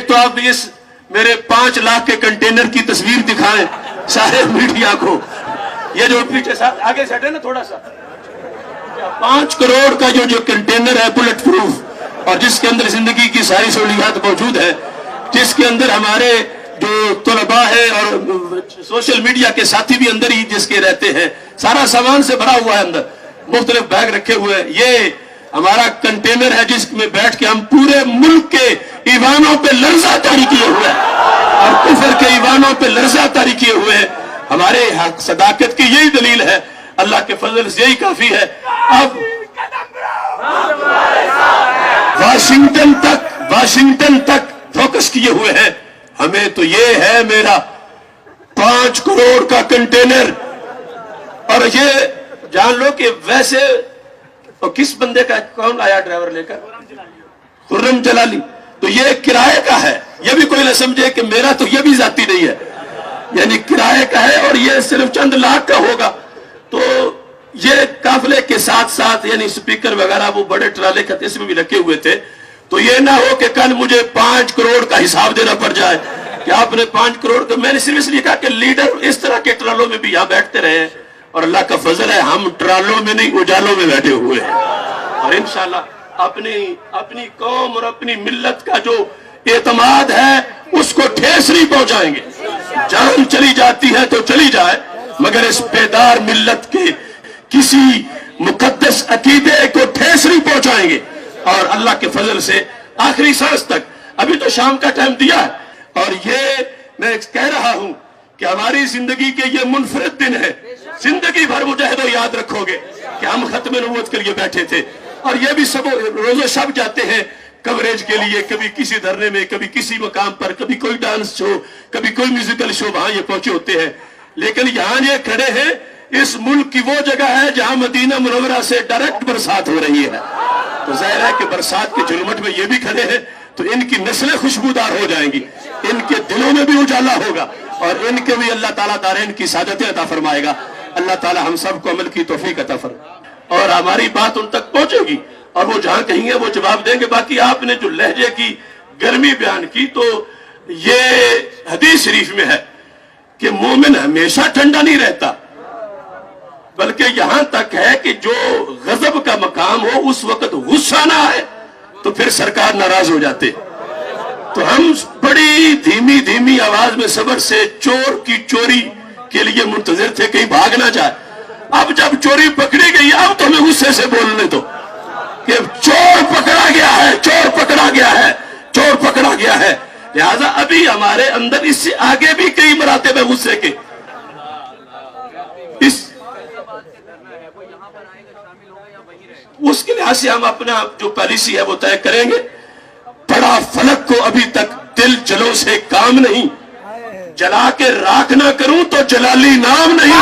एक तो आप इस मेरे 5 लाख के कंटेनर की तस्वीर दिखाएं सारे मीडिया को, ये जो पीछे साथ आगे सेट है ना थोड़ा सा, 5 करोड़ का जो कंटेनर है बुलेट प्रूफ, और जिसके अंदर जिंदगी की सारी सहूलियात मौजूद है, जिसके अंदर हमारे जो तलबा है और सोशल मीडिया के साथी भी अंदर ही जिसके रहते हैं, सारा सामान से भरा हुआ है, अंदर मुख्तलिफ बैग रखे हुए हैं। ये हमारा कंटेनर है जिसमें बैठ के हम पूरे मुल्क के ईवानों पे लर्जा तारी किए हुए हैं और कुफर के ईवानों पे लर्जा तारी किए हुए हैं। हमारे सदाकत की यही दलील है, अल्लाह के फजल से यही काफी है। अब वाशिंगटन तक फोकस किए हुए हैं। हमें तो ये है मेरा 5 करोड़ का कंटेनर, और ये जान लो कि वैसे और किस बंदे का, कौन आया ड्राइवर लेकर, खुर्रम जलाली, तो ये किराए का है। ये भी कोई न समझे कि मेरा, तो ये भी जाती नहीं है, यानी किराए का है, और ये सिर्फ चंद लाख का होगा। तो ये काफले के साथ साथ यानी स्पीकर वगैरह वो बड़े ट्राले खत इसमें भी रखे हुए थे। तो ये ना हो कि कल मुझे 5 करोड़ का हिसाब देना पड़ जाए कि आपने 5 करोड़ का। मैंने सिर्फ इसलिए कहा कि लीडर इस तरह के ट्रालों में भी यहां बैठते रहे, और अल्लाह का फजल है हम ट्रालों में नहीं उजालों में बैठे हुए हैं, और इंशाल्लाह अपनी कौम और अपनी मिल्लत का जो एतमाद है उसको ठेस नहीं पहुंचाएंगे। जान चली जाती है तो चली जाए, मगर इस बेदार मिल्लत के किसी मुकद्दस अकीदे को ठेस नहीं पहुंचाएंगे। और अल्लाह के फजल से आखिरी सांस तक, अभी तो शाम का टाइम दिया है, और ये मैं कह रहा हूं कि हमारी जिंदगी के ये मुनफरिद दिन है। जिंदगी भर मुजाहिदो याद रखोगे कि हम खत्म नबूवत के लिए बैठे थे, और ये भी सब रोजे शब जाते हैं कवरेज के लिए, कभी किसी धरने में, कभी किसी मकाम पर, कभी कोई डांस शो, कभी कोई म्यूजिकल शो, वहां ये पहुंचे होते हैं। लेकिन यहां ये खड़े हैं, इस मुल्क की वो जगह है जहां मदीना मुनव्वरा से डायरेक्ट बरसात हो रही है। तो जाहिर है कि बरसात के झुरमुट में ये भी खड़े हैं, तो इनकी नस्लें खुशबूदार हो जाएंगी, इनके दिलों में भी उजाला होगा, और इनके भी अल्लाह ताला दारैन की सादतें अता फरमाएगा। अल्लाह ताला हम सबको अमल की तौफीक अता फरमाए, और हमारी बात उन तक पहुंचेगी, और वो जहां कहेंगे वो जवाब देंगे। बाकी आपने जो लहजे की गर्मी बयान की, तो ये हदीस शरीफ में है कि मोमिन हमेशा ठंडा नहीं रहता, बल्कि यहां तक है कि जो गजब का मकाम हो उस वक्त गुस्सा ना आए तो फिर सरकार नाराज हो जाते। तो हम बड़ी धीमी धीमी आवाज में सब्र से चोर की चोरी के लिए मुंतजिर थे, कहीं भाग ना जाए। अब जब चोरी पकड़ी गई, अब तो हमें गुस्से से बोलने दो कि चोर पकड़ा गया है, चोर पकड़ा गया है, चोर पकड़ा गया है। लिहाजा अभी हमारे अंदर इससे आगे भी कई मरातब है गुस्से के। उसके लिहाज से हम अपना जो पॉलिसी है वो तय करेंगे। बड़ा फलक को अभी तक दिल जलों से काम नहीं, जला के राख ना करूं तो जलाली नाम नहीं।